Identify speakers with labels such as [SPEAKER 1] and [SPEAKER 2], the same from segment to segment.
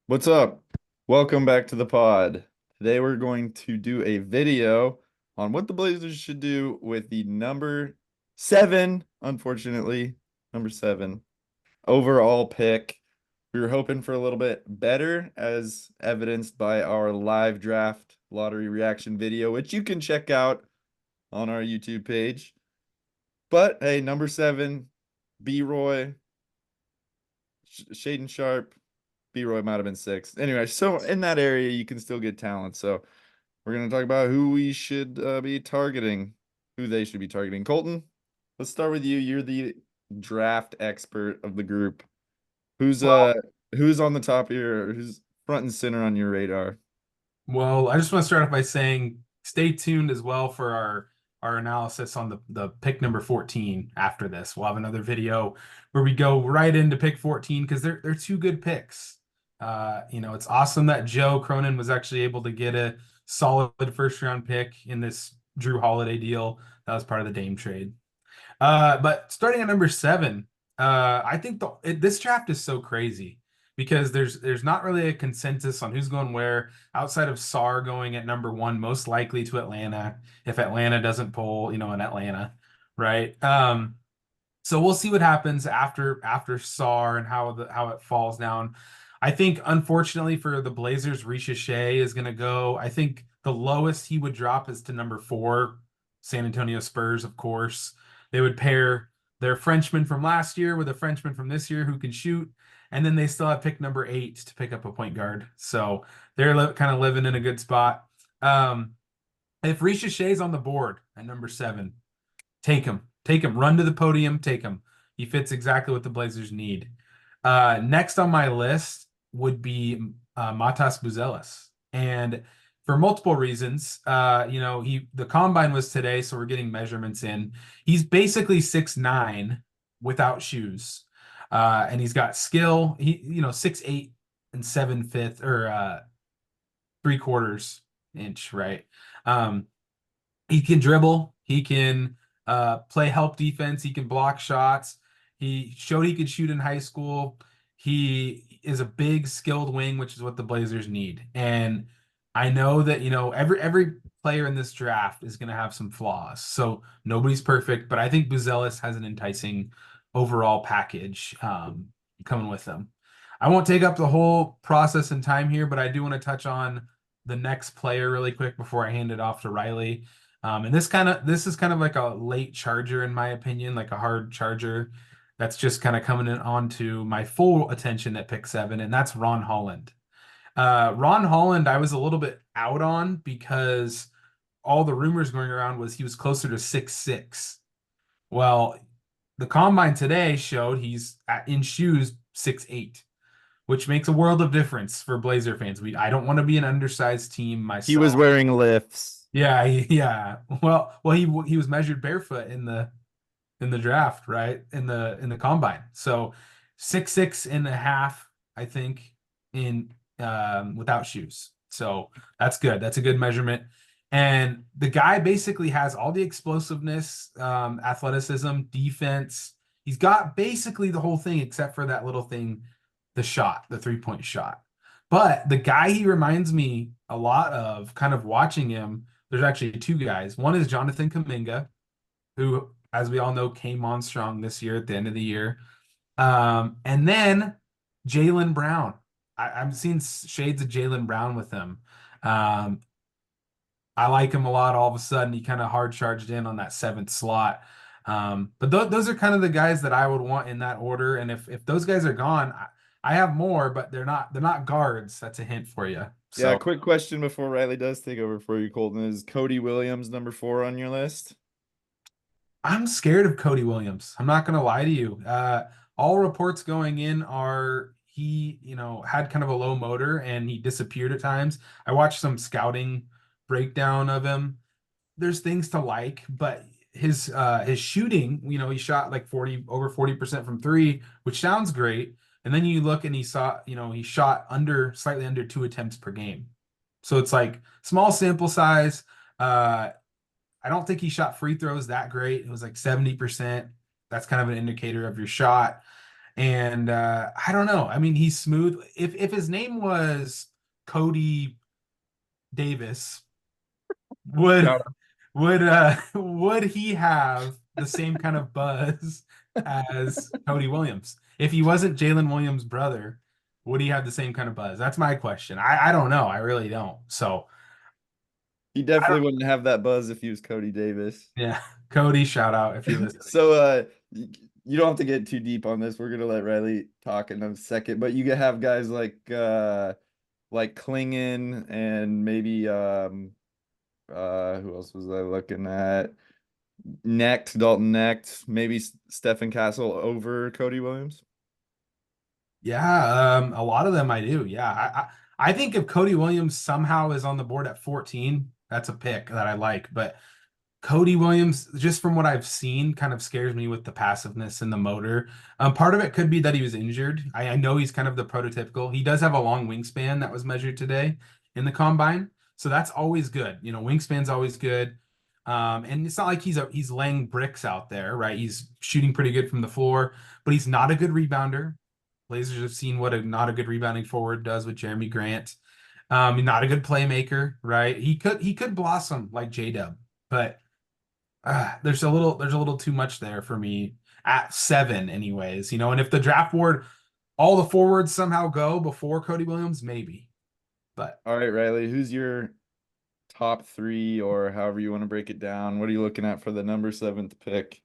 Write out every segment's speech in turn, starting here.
[SPEAKER 1] What's up? Welcome back to the pod. Today we're going to do a video on what the Blazers should do with the number seven, unfortunately, number seven overall pick. We were hoping for a little bit better, as evidenced by our live draft lottery reaction video, which you can check out on our YouTube page. But hey, number seven, B-Roy, Shaden Sharp, B-Roy might have been six. Anyway, so in that area, you can still get talent. So we're going to talk about who we should be targeting, who they should be targeting. Colton, let's start with you. You're the draft expert of the group. Who's uh
[SPEAKER 2] Well,
[SPEAKER 1] who's on the top of your, who's front and center on your radar?
[SPEAKER 2] well, I just want to start off by saying stay tuned as well for our analysis on the pick number 14 after this. We'll have another video where we go right into pick 14 because they're two good picks. It's awesome that Joe Cronin was actually able to get a solid first round pick in this Drew Holiday deal. That was part of the Dame trade. But starting at number seven, I think this draft is so crazy because there's not really a consensus on who's going where outside of Sar going at number one, most likely to Atlanta if Atlanta doesn't pull, in Atlanta, right? So we'll see what happens after Sar and how it falls down. I think unfortunately for the Blazers, Shea is going to go. I think the lowest he would drop is to number four, San Antonio Spurs, of course. They would pair their Frenchman from last year with a Frenchman from this year who can shoot, and then they still have pick number eight to pick up a point guard. So they're kind of living in a good spot. Um, if Shea's on the board at number seven, take him. Take him. Run to the podium. Take him. He fits exactly what the Blazers need. Next on my list would be Matas Buzelis. And for multiple reasons, the combine was today, so we're getting measurements in. He's basically 6'9" without shoes. And he's got skill. 6'8" and 7/5 or 3/4 inch, right? Um, he can dribble. He can play help defense. He can block shots. He showed he could shoot in high school. He is a big, skilled wing, which is what the Blazers need. And I know that, every player in this draft is going to have some flaws. So nobody's perfect, but I think Buzelis has an enticing overall package coming with them. I won't take up the whole process and time here, but I do want to touch on the next player really quick before I hand it off to Riley. And this is kind of like a late charger in my opinion, like a hard charger that's just kind of coming in onto my full attention at pick seven, and that's Ron Holland. Ron Holland, I was a little bit out on because all the rumors going around was he was closer to 6'6". Well, the combine today showed in shoes 6'8", which makes a world of difference for Blazer fans. I don't want to be an undersized team
[SPEAKER 1] He was
[SPEAKER 2] myself.
[SPEAKER 1] wearing lifts.
[SPEAKER 2] Yeah, yeah. Well, he was measured barefoot in the draft, right? In the combine. So 6'6.5", I think, in without shoes. So that's good. That's a good measurement. And the guy basically has all the explosiveness, athleticism, defense. He's got basically the whole thing except for that little thing, the shot, the three-point shot. But the guy he reminds me a lot of, kind of watching him, there's actually two guys. One is Jonathan Kuminga, who, as we all know, came on strong this year at the end of the year. And then Jaylen Brown. I'm seeing shades of Jaylen Brown with him. Um, I like him a lot. All of a sudden, he kind of hard charged in on that seventh slot. But those are kind of the guys that I would want in that order. And if those guys are gone, I have more, but they're not guards. That's a hint for you.
[SPEAKER 1] Yeah,
[SPEAKER 2] So
[SPEAKER 1] quick question before Riley does take over for you, Colton. Is Cody Williams number four on your list?
[SPEAKER 2] I'm scared of Cody Williams. I'm not gonna lie to you. All reports going in are he, had kind of a low motor and he disappeared at times. I watched some scouting breakdown of him. There's things to like, but his shooting, he shot like 40% from three, which sounds great. And then you look and he shot slightly under two attempts per game. So it's like small sample size. Uh, I don't think he shot free throws that great. It was like 70%. That's kind of an indicator of your shot. And I don't know. I mean, he's smooth. If his name was Cody Davis, would
[SPEAKER 1] Shout out.
[SPEAKER 2] would he have the same kind of buzz as Cody Williams? If he wasn't Jalen Williams' brother, would he have the same kind of buzz? That's my question. I don't know. I really don't. So
[SPEAKER 1] He
[SPEAKER 2] I
[SPEAKER 1] definitely
[SPEAKER 2] don't,
[SPEAKER 1] wouldn't have that buzz if he was Cody Davis.
[SPEAKER 2] yeah. Cody, shout out if you're listening.
[SPEAKER 1] So you don't have to get too deep on this. We're gonna let Riley talk in a second, but you can have guys like Klingon and maybe who else was I looking at? Dalton Necht, maybe Stephen Castle over Cody Williams.
[SPEAKER 2] Yeah, a lot of them I do. Yeah, I think if Cody Williams somehow is on the board at 14, that's a pick that I like. But Cody Williams, just from what I've seen, kind of scares me with the passiveness and the motor. Part of it could be that he was injured. I know he's kind of the prototypical. He does have a long wingspan that was measured today in the combine, so that's always good. You know, wingspan's always good. And it's not like he's laying bricks out there, right? He's shooting pretty good from the floor, but he's not a good rebounder. Blazers have seen what a not a good rebounding forward does with Jeremy Grant. Not a good playmaker, right? He could blossom like J-Dub, but there's a little too much there for me at 7 anyways, you know. And if the draft board, all the forwards somehow go before Cody Williams, maybe. But
[SPEAKER 1] All right, Riley, who's your top three or however you want to break it down? What are you looking at for the number seventh pick?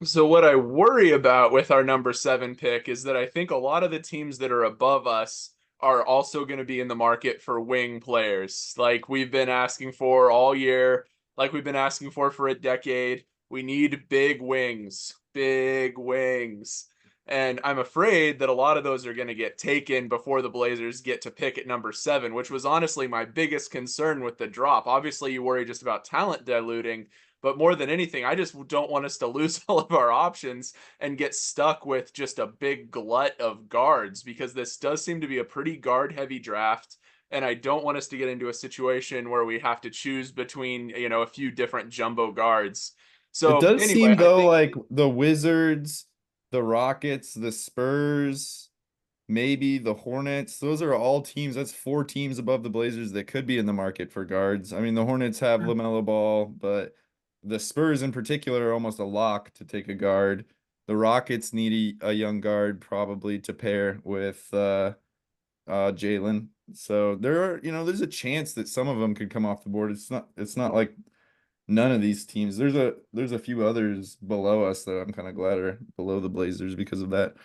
[SPEAKER 3] So what I worry about with our number 7 pick is that I think a lot of the teams that are above us are also going to be in the market for wing players, like we've been asking for all year, like we've been asking for a decade. We need big wings, big wings. And I'm afraid that a lot of those are going to get taken before the Blazers get to pick at number 7, which was honestly my biggest concern with the drop. Obviously, you worry just about talent diluting, but more than anything, I just don't want us to lose all of our options and get stuck with just a big glut of guards, because this does seem to be a pretty guard heavy draft. And I don't want us to get into a situation where we have to choose between, a few different jumbo guards.
[SPEAKER 1] It
[SPEAKER 3] So
[SPEAKER 1] does
[SPEAKER 3] anyway,
[SPEAKER 1] seem
[SPEAKER 3] I
[SPEAKER 1] though
[SPEAKER 3] think,
[SPEAKER 1] like the Wizards, the Rockets, the Spurs, maybe the Hornets, those are all teams. That's four teams above the Blazers that could be in the market for guards. I mean, the Hornets have LaMelo Ball, but the Spurs in particular are almost a lock to take a guard. The Rockets need a young guard probably to pair with Jalen. So there are, there's a chance that some of them could come off the board. It's not like none of these teams. There's a few others below us that I'm kind of glad are below the Blazers because of that.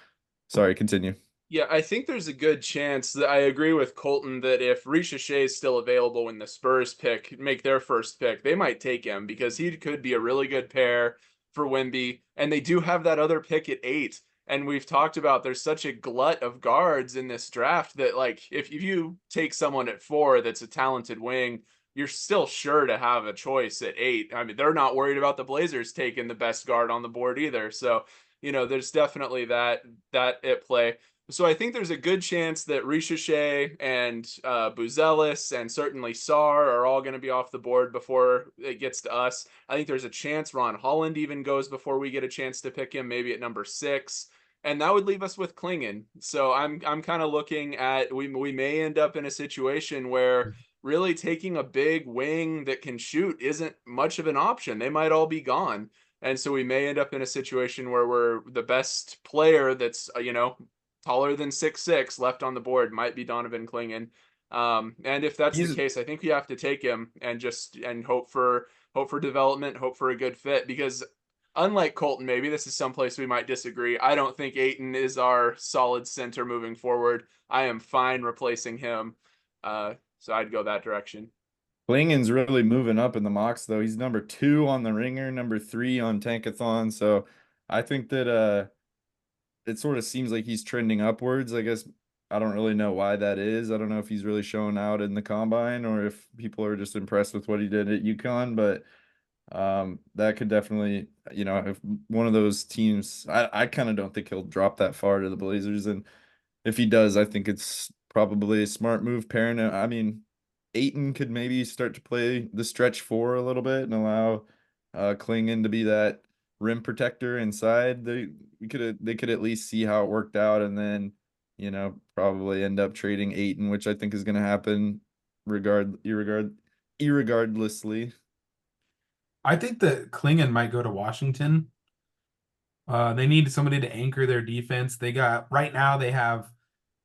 [SPEAKER 1] Sorry, continue.
[SPEAKER 3] yeah, I think there's a good chance that I agree with Colton that if Ricochet is still available when the Spurs make their first pick, they might take him because he could be a really good pair for Wemby. And they do have that other pick at 8. And we've talked about there's such a glut of guards in this draft that, like, if you take someone at 4 that's a talented wing, you're still sure to have a choice at 8. I mean, they're not worried about the Blazers taking the best guard on the board either. So, there's definitely that at play. So I think there's a good chance that Ricochet and Buzelis and certainly Sar are all going to be off the board before it gets to us. I think there's a chance Ron Holland even goes before we get a chance to pick him, maybe at number 6, and that would leave us with Klingon. So I'm kind of looking at we may end up in a situation where really taking a big wing that can shoot isn't much of an option. They might all be gone. And so we may end up in a situation where we're the best player that's, taller than 6'6" left on the board might be Donovan Klingon. And if that's the
[SPEAKER 1] He's
[SPEAKER 3] case, I think we have to take him and hope for development, hope for a good fit. Because unlike Colton, maybe this is someplace we might disagree. I don't think Aiton is our solid center moving forward. I am fine replacing him. So I'd go that direction.
[SPEAKER 1] Klingon's really moving up in the mocks though. He's number 2 on the Ringer, number 3 on Tankathon. So I think that it sort of seems like he's trending upwards. I guess I don't really know why that is. I don't know if he's really showing out in the combine or if people are just impressed with what he did at UConn, but that could definitely, if one of those teams, I kind of don't think he'll drop that far to the Blazers. And if he does, I think it's probably a smart move pairing. I mean, Aiton could maybe start to play the stretch 4 a little bit and allow Klingon to be that rim protector inside, they could at least see how it worked out, and then probably end up trading Ayton, which I think is going to happen irregardlessly.
[SPEAKER 2] I think that Klingon might go to Washington. They need somebody to anchor their defense. Right now they have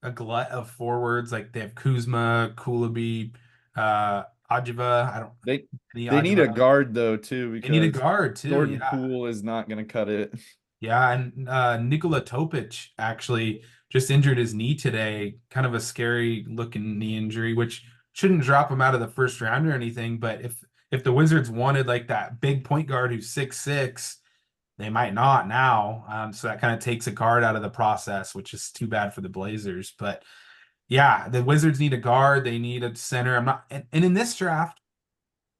[SPEAKER 2] a glut of forwards. Like they have Kuzma, Kulabi, Ajiva. I don't
[SPEAKER 1] They
[SPEAKER 2] any
[SPEAKER 1] they need a
[SPEAKER 2] Ajiva.
[SPEAKER 1] guard though too,
[SPEAKER 2] They need a
[SPEAKER 1] because
[SPEAKER 2] guard too.
[SPEAKER 1] Jordan
[SPEAKER 2] Yeah.
[SPEAKER 1] Poole is not going to cut it.
[SPEAKER 2] Yeah, and Nikola Topic actually just injured his knee today. Kind of a scary looking knee injury, which shouldn't drop him out of the first round or anything. But if the Wizards wanted like that big point guard who's 6'6", they might not now. So that kind of takes a guard out of the process, which is too bad for the Blazers. But yeah, the Wizards need a guard. They need a center. I'm not, and in this draft,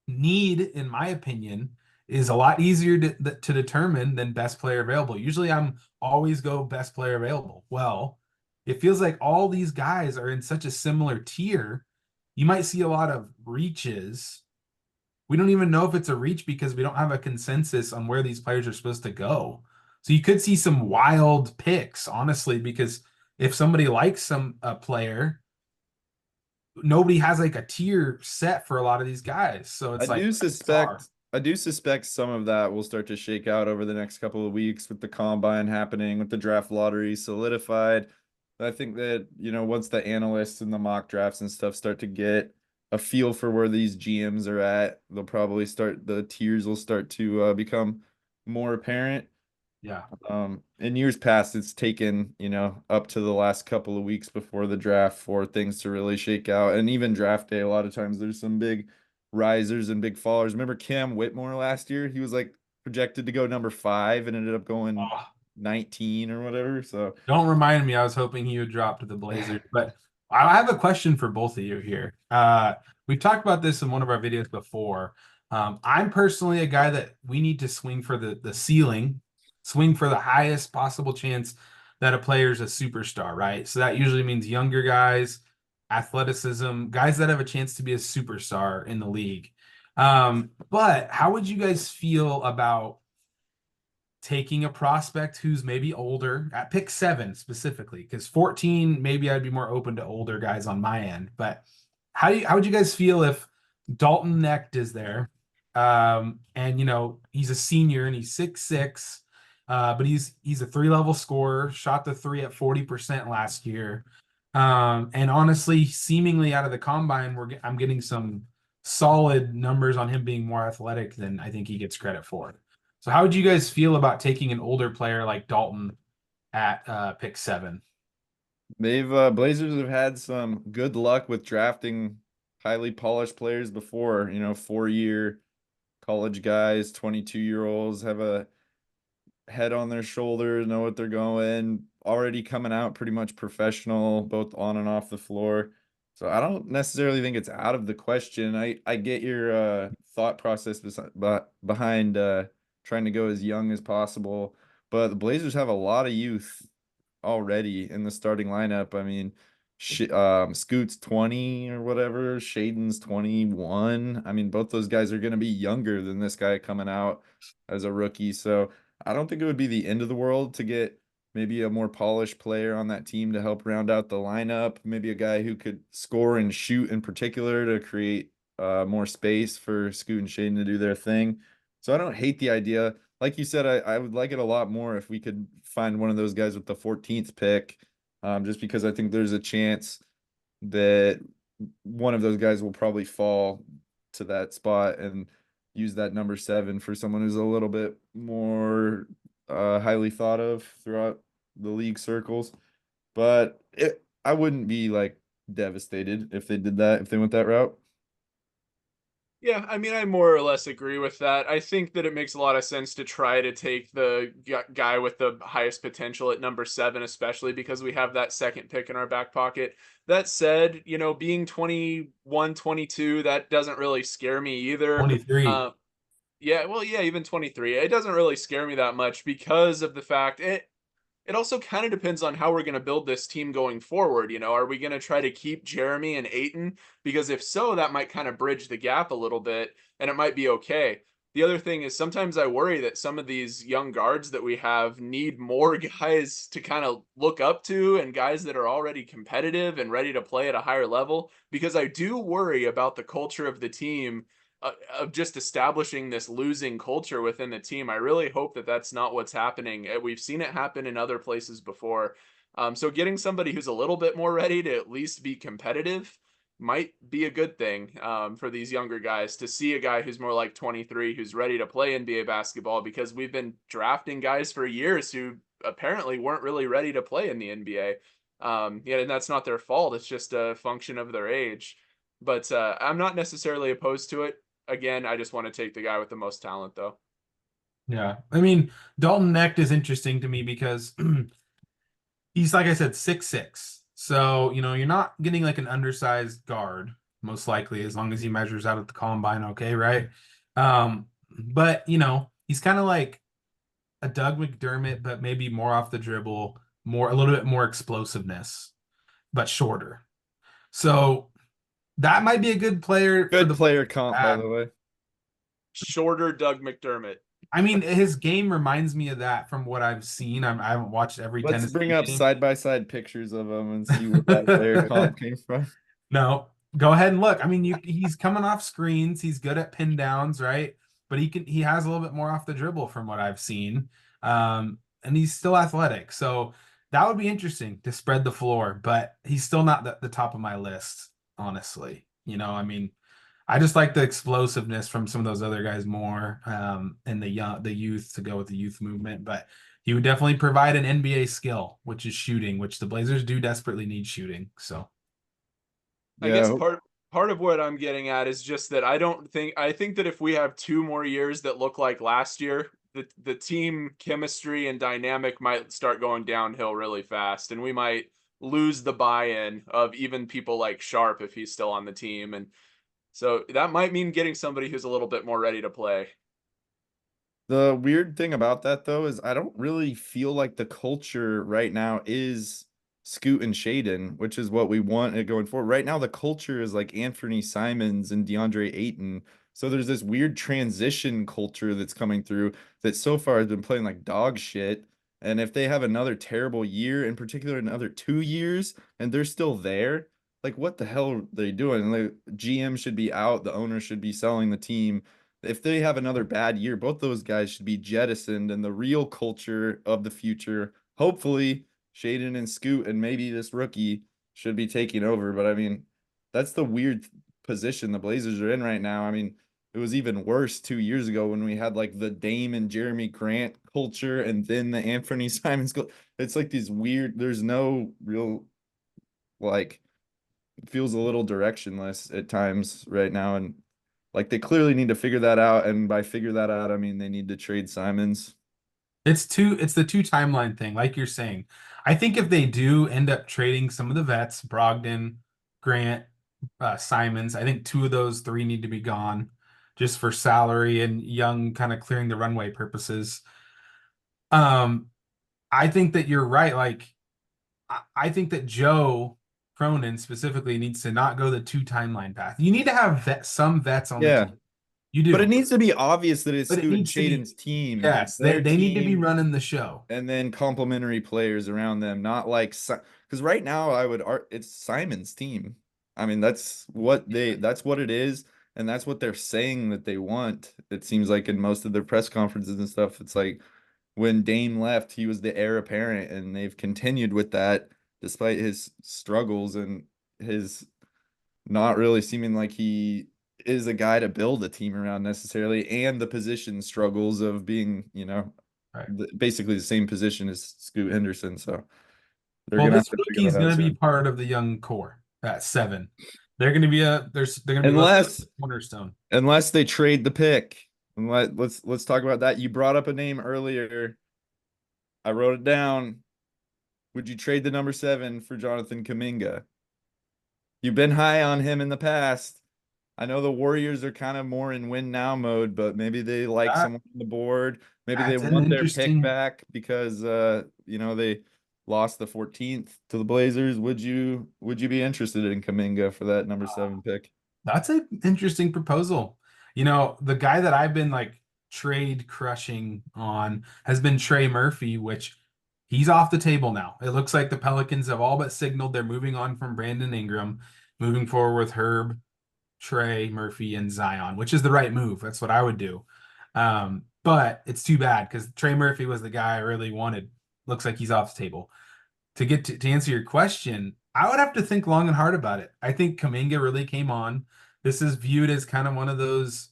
[SPEAKER 2] need, in my opinion, is a lot easier to determine than best player available. Usually I'm always go best player available. Well, it feels like all these guys are in such a similar tier. You might see a lot of reaches. We don't even know if it's a reach because we don't have a consensus on where these players are supposed to go. So you could see some wild picks, honestly, because if somebody likes a player, nobody has like a tier set for a lot of these guys. So
[SPEAKER 1] I
[SPEAKER 2] it's like
[SPEAKER 1] do
[SPEAKER 2] bizarre.
[SPEAKER 1] suspect I do suspect some of that will start to shake out over the next couple of weeks with the combine happening, with the draft lottery solidified. I think that, once the analysts and the mock drafts and stuff start to get a feel for where these GMs are at, the tiers will start to become more apparent.
[SPEAKER 2] Yeah.
[SPEAKER 1] In years past, it's taken, up to the last couple of weeks before the draft for things to really shake out. And even draft day, a lot of times there's some big risers and big fallers. Remember Cam Whitmore last year? He was like projected to go number 5 and ended up going
[SPEAKER 2] Oh,
[SPEAKER 1] 19 or whatever. So
[SPEAKER 2] don't remind me. I was hoping he would drop to the Blazers, but I have a question for both of you here. We've talked about this in one of our videos before. I'm personally a guy that we need to swing for the ceiling, swing for the highest possible chance that a player's a superstar, right? So that usually means younger guys, athleticism, guys that have a chance to be a superstar in the league. But how would you guys feel about taking a prospect who's maybe older at pick 7 specifically? Because 14, maybe I'd be more open to older guys on my end. But how would you guys feel if Dalton NE is there? And he's a senior and he's 6'6", but he's a 3-level scorer, shot the 3 at 40% last year. And honestly, seemingly out of the combine, I'm getting some solid numbers on him being more athletic than I think he gets credit for. So how would you guys feel about taking an older player like Dalton at pick 7?
[SPEAKER 1] they've Blazers have had some good luck with drafting highly polished players before, 4-year college guys, 22-year-olds have a head on their shoulders, know what they're going, already coming out pretty much professional, both on and off the floor. So I don't necessarily think it's out of the question. I get your thought process behind trying to go as young as possible, but the Blazers have a lot of youth already in the starting lineup. I mean, Scoot's 20 or whatever, Shaden's 21. I mean, both those guys are going to be younger than this guy coming out as a rookie. So I don't think it would be the end of the world to get maybe a more polished player on that team to help round out the lineup. Maybe a guy who could score and shoot in particular to create more space for Scoot and Shaden to do their thing. So I don't hate the idea. Like you said, I would like it a lot more if we could find one of those guys with the 14th pick, just because I think there's a chance that one of those guys will probably fall to that spot and use that number 7 for someone who's a little bit more highly thought of throughout the league circles. But I wouldn't be like devastated if they did that, if they went that route.
[SPEAKER 3] Yeah, I mean, I more or less agree with that. I think that it makes a lot of sense to try to take the guy with the highest potential at number 7, especially because we have that second pick in our back pocket. That said, being 21, 22, that doesn't really scare me either.
[SPEAKER 2] 23.
[SPEAKER 3] Yeah, well, yeah, even 23. It doesn't really scare me that much because of the fact it also kind of depends on how we're going to build this team going forward. Are we going to try to keep Jeremy and Ayton? Because if so, that might kind of bridge the gap a little bit and it might be okay. the other thing is sometimes I worry that some of these young guards that we have need more guys to kind of look up to and guys that are already competitive and ready to play at a higher level, because I do worry about the culture of the team, of just establishing this losing culture within the team. I really hope that that's not what's happening. We've seen it happen in other places before. So getting somebody who's a little bit more ready to at least be competitive might be a good thing, for these younger guys, to see a guy who's more like 23 who's ready to play NBA basketball, because we've been drafting guys for years who apparently weren't really ready to play in the NBA. Yeah, and that's not their fault. It's just a function of their age. But I'm not necessarily opposed to it. Again, I just want to take the guy with the most talent, though.
[SPEAKER 2] Yeah. I mean, Dalton Necht is interesting to me because he's, like I said, 6'6". So, you're not getting like an undersized guard, most likely, as long as he measures out at the combine, okay, right? But he's kind of like a Doug McDermott, but maybe more off the dribble, a little bit more explosiveness, but shorter. So that might be a good player for
[SPEAKER 1] Good
[SPEAKER 2] the
[SPEAKER 1] player comp, by the way.
[SPEAKER 3] Shorter Doug McDermott.
[SPEAKER 2] I mean, his game reminds me of that from what I've seen. I haven't watched every
[SPEAKER 1] Let's
[SPEAKER 2] Tennessee
[SPEAKER 1] bring up
[SPEAKER 2] game.
[SPEAKER 1] side-by-side pictures of him and see where that player comp came from.
[SPEAKER 2] No, go ahead and look. I mean, he's coming off screens. He's good at pin downs, right? But he has a little bit more off the dribble from what I've seen. And he's still athletic. So that would be interesting to spread the floor, but he's still not the top of my list, honestly. I mean, I just like the explosiveness from some of those other guys more, and the youth, to go with the youth movement. But he would definitely provide an NBA skill, which is shooting, which the Blazers do desperately need shooting. So
[SPEAKER 3] I guess
[SPEAKER 1] Yeah,
[SPEAKER 3] part of what I'm getting at is just that I think that if we have 2 more years that look like last year, the team chemistry and dynamic might start going downhill really fast, and we might lose the buy-in of even people like Sharp if he's still on the team. And so that might mean getting somebody who's a little bit more ready to play.
[SPEAKER 1] the weird thing about that though is I don't really feel like the culture right now is Scoot and Shaden, which is what we want going forward. Right now, the culture is like Anthony Simons and DeAndre Ayton. So there's this weird transition culture that's coming through that so far has been playing like dog shit. And if they have another terrible year, in particular another 2 years, and they're still there, like what the hell are they doing? Like GM should be out, the owner should be selling the team. If they have another bad year, both those guys should be jettisoned, and the real culture of the future, hopefully, Shaden and Scoot and maybe this rookie should be taking over. But I mean, that's the weird position the Blazers are in right now. I mean, it was even worse 2 years ago when we had like the Dame and Jeremy Grant culture and then the Anthony Simons. It's like these weird, there's no real, like, it feels a little directionless at times right now. And like they clearly need to figure that out. And by figure that out, I mean they need to trade Simons.
[SPEAKER 2] it's the two timeline thing, like you're saying. I think if they do end up trading some of the vets, Brogdon, Grant, Simons, I think two of those three need to be gone just for salary and young kind of clearing the runway purposes. Um, I think that you're right. Like, I think that Joe Cronin specifically needs to not go the two timeline path. You need to have some vets on the
[SPEAKER 1] Yeah.
[SPEAKER 2] team. You
[SPEAKER 1] But it
[SPEAKER 2] do.
[SPEAKER 1] needs to be obvious that it's
[SPEAKER 2] But it
[SPEAKER 1] Scoot and
[SPEAKER 2] needs to be,
[SPEAKER 1] Shaden's team and it's
[SPEAKER 2] yes,
[SPEAKER 1] their
[SPEAKER 2] they need to be
[SPEAKER 1] team
[SPEAKER 2] running the show.
[SPEAKER 1] and then complementary players around them, not like because right now it's Simon's team. I mean, that's what it is, and that's what they're saying that they want. It seems like in most of their press conferences and stuff, it's like when Dame left, he was the heir apparent, and they've continued with that despite his struggles and his not really seeming like he is a guy to build a team around necessarily, and the position struggles of being,
[SPEAKER 2] Right.
[SPEAKER 1] basically the same position as Scoot Henderson. So they're
[SPEAKER 2] Well,
[SPEAKER 1] gonna have
[SPEAKER 2] this
[SPEAKER 1] to figure
[SPEAKER 2] rookie is
[SPEAKER 1] that out
[SPEAKER 2] going to be
[SPEAKER 1] soon.
[SPEAKER 2] part of the young core at 7. They're going to be they're going to be listed as
[SPEAKER 1] Unless
[SPEAKER 2] a cornerstone.
[SPEAKER 1] unless they trade the pick. And let's talk about that. You brought up a name earlier. I wrote it down. Would you trade the number 7 for Jonathan Kuminga? You've been high on him in the past. I know the Warriors are kind of more in win now mode, but maybe they like
[SPEAKER 2] That
[SPEAKER 1] someone on the board. Maybe they
[SPEAKER 2] that's an
[SPEAKER 1] want their pick
[SPEAKER 2] interesting.
[SPEAKER 1] back because they lost the 14th to the Blazers. Would you be interested in Kuminga for that number 7 pick?
[SPEAKER 2] That's an interesting proposal. The guy that I've been like trade crushing on has been Trey Murphy, which he's off the table now. It looks like the Pelicans have all but signaled they're moving on from Brandon Ingram, moving forward with Herb, Trey Murphy, and Zion, which is the right move. That's what I would do. But it's too bad because Trey Murphy was the guy I really wanted. Looks like he's off the table. To answer your question, I would have to think long and hard about it. I think Kuminga really came on. This is viewed as kind of one of those,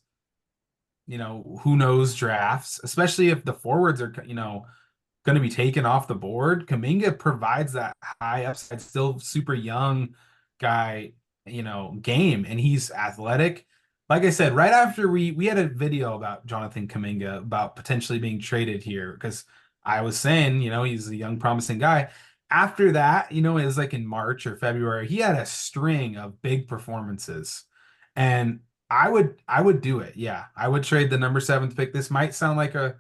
[SPEAKER 2] who knows drafts, especially if the forwards are, going to be taken off the board. Kuminga provides that high upside, still super young guy, game, and he's athletic. Like I said, right after we had a video about Jonathan Kuminga about potentially being traded here because I was saying, he's a young promising guy. After that, it was like in March or February, he had a string of big performances. And I would do it. Yeah. I would trade the number 7th pick. This might sound like a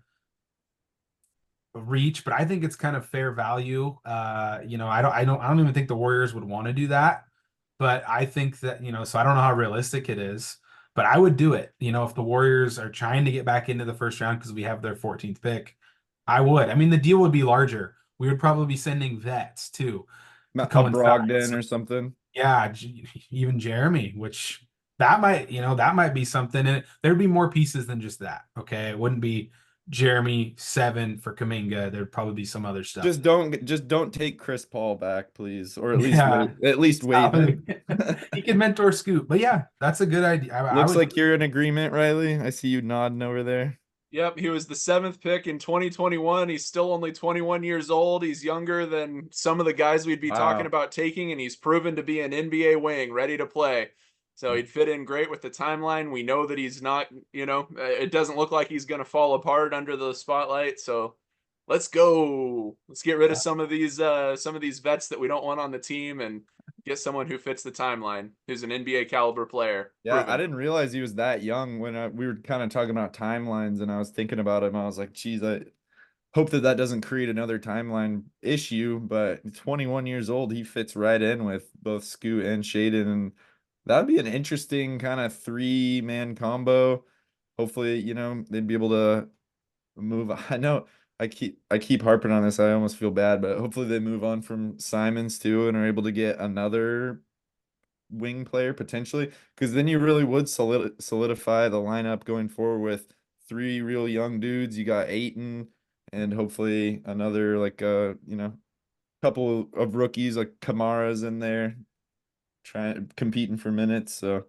[SPEAKER 2] reach, but I think it's kind of fair value. I don't even think the Warriors would want to do that. But I think that, so I don't know how realistic it is, but I would do it. If the Warriors are trying to get back into the first round because we have their 14th pick, I would. I mean, the deal would be larger. We would probably be sending vets too to
[SPEAKER 1] A
[SPEAKER 2] coincide.
[SPEAKER 1] Brogdon or something.
[SPEAKER 2] Yeah, even Jeremy, which that might be something. And there'd be more pieces than just that. Okay. It wouldn't be Jeremy 7 for Kuminga. There'd probably be some other stuff.
[SPEAKER 1] Just don't take Chris Paul back, please, or
[SPEAKER 2] Yeah.
[SPEAKER 1] at least wait
[SPEAKER 2] Stop
[SPEAKER 1] him.
[SPEAKER 2] it. He can mentor Scoop. But yeah, that's a good idea. I
[SPEAKER 1] Looks
[SPEAKER 2] would
[SPEAKER 1] like you're in agreement, Riley. I see you nodding over there.
[SPEAKER 3] Yep, he was the 7th pick in 2021. He's still only 21 years old. He's younger than some of the guys we'd be talking
[SPEAKER 1] Wow.
[SPEAKER 3] about taking, and he's proven to be an NBA wing, ready to play. So he'd fit in great with the timeline. We know that he's not, it doesn't look like he's going to fall apart under the spotlight. So let's go. Let's get rid of some of these vets that we don't want on the team and get someone who fits the timeline, who's an NBA caliber player.
[SPEAKER 1] Yeah,
[SPEAKER 3] Proven.
[SPEAKER 1] I didn't realize he was that young when we were kind of talking about timelines, and I was thinking about him. I was like, geez, I hope that doesn't create another timeline issue. But 21 years old, he fits right in with both Scoot and Shaden, and that'd be an interesting kind of 3-man combo. Hopefully, they'd be able to move. I know I keep harping on this. I almost feel bad, but hopefully they move on from Simons too and are able to get another wing player potentially, because then you really would solidify the lineup going forward with 3 real young dudes. You got Aiton and hopefully another like couple of rookies like Kamara's in there trying competing for minutes. So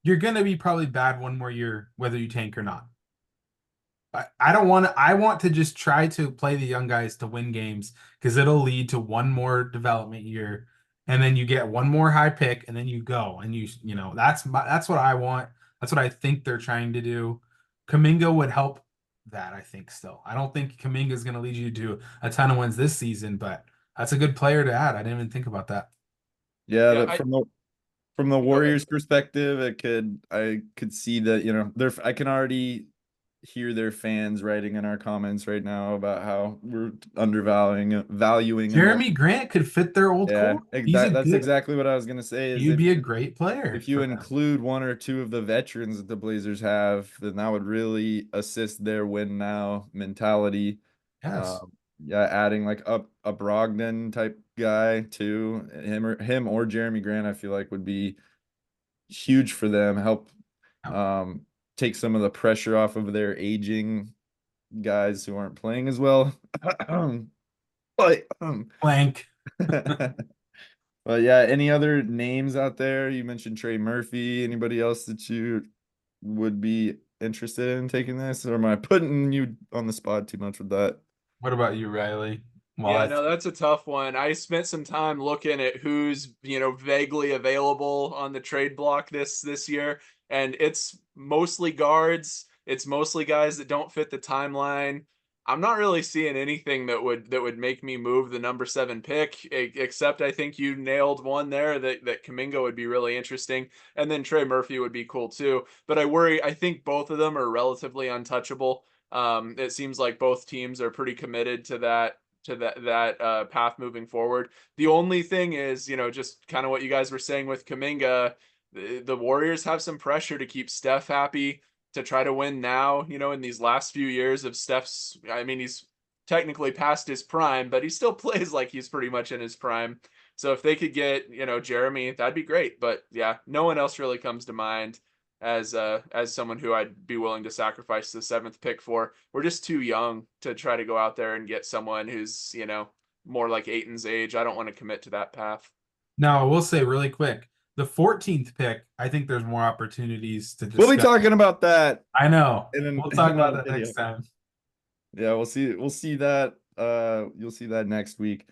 [SPEAKER 2] You're gonna be probably bad one more year, whether you tank or not. I don't want to. I want to just try to play the young guys to win games because it'll lead to one more development year, and then you get one more high pick, and then you go and that's what I want. That's what I think they're trying to do. Kuminga would help that. I think still. I don't think Kuminga is going to lead you to a ton of wins this season, but that's a good player to add. I didn't even think about that.
[SPEAKER 1] yeah,
[SPEAKER 3] Yeah,
[SPEAKER 1] that from the
[SPEAKER 3] go ahead.
[SPEAKER 1] Warriors perspective, I could see that, I can already hear their fans writing in our comments right now about how we're valuing him up.
[SPEAKER 2] Jeremy Grant could fit their old
[SPEAKER 1] Yeah,
[SPEAKER 2] core. He's a
[SPEAKER 1] that's
[SPEAKER 2] good.
[SPEAKER 1] exactly what I was gonna say is
[SPEAKER 2] He'd be a great player
[SPEAKER 1] if you
[SPEAKER 2] for them.
[SPEAKER 1] include 1 or 2 of the veterans that the Blazers have, then that would really assist their win now mentality.
[SPEAKER 2] Yes.
[SPEAKER 1] Yeah, adding like a Brogdon type guy too, him or Jeremy Grant, I feel like would be huge for them. Help take some of the pressure off of their aging guys who aren't playing as well. But
[SPEAKER 2] Blank.
[SPEAKER 1] But yeah, any other names out there? You mentioned Trey Murphy. Anybody else that you would be interested in taking this? Or am I putting you on the spot too much with that?
[SPEAKER 2] What about you, Riley? Well,
[SPEAKER 3] Yeah, no, that's a tough one. I spent some time looking at who's, vaguely available on the trade block this year, and it's mostly guards. It's mostly guys that don't fit the timeline. I'm not really seeing anything that would make me move the number 7 pick, except I think you nailed one there that Kuminga would be really interesting, and then Trey Murphy would be cool too. But I think both of them are relatively untouchable. It seems like both teams are pretty committed to that path moving forward. The only thing is, just kind of what you guys were saying with Kuminga, the Warriors have some pressure to keep Steph happy. to try to win now, you know, in these last few years of Steph's. I mean, he's technically past his prime, but he still plays like he's pretty much in his prime. So if they could get, you know, Jeremy, that'd be great. But yeah, no one else really comes to mind as someone who I'd be willing to sacrifice the 7th pick for. We're just too young to try to go out there and get someone who's, you know, more like Aiton's age. I don't want to commit to that path.
[SPEAKER 2] Now, I will say really quick, the 14th pick, I think there's more opportunities to
[SPEAKER 1] We'll
[SPEAKER 2] discuss.
[SPEAKER 1] be talking about that.
[SPEAKER 2] I know.
[SPEAKER 1] In
[SPEAKER 2] We'll talk about that
[SPEAKER 1] video.
[SPEAKER 2] next time.
[SPEAKER 1] Yeah, we'll see. We'll see that. You'll see that next week.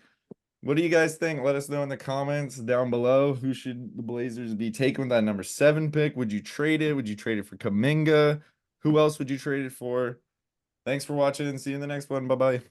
[SPEAKER 1] What do you guys think? Let us know in the comments down below. Who should the Blazers be taking with that number 7 pick? Would you trade it? Would you trade it for Kuminga? Who else would you trade it for? Thanks for watching and see you in the next one. Bye-bye.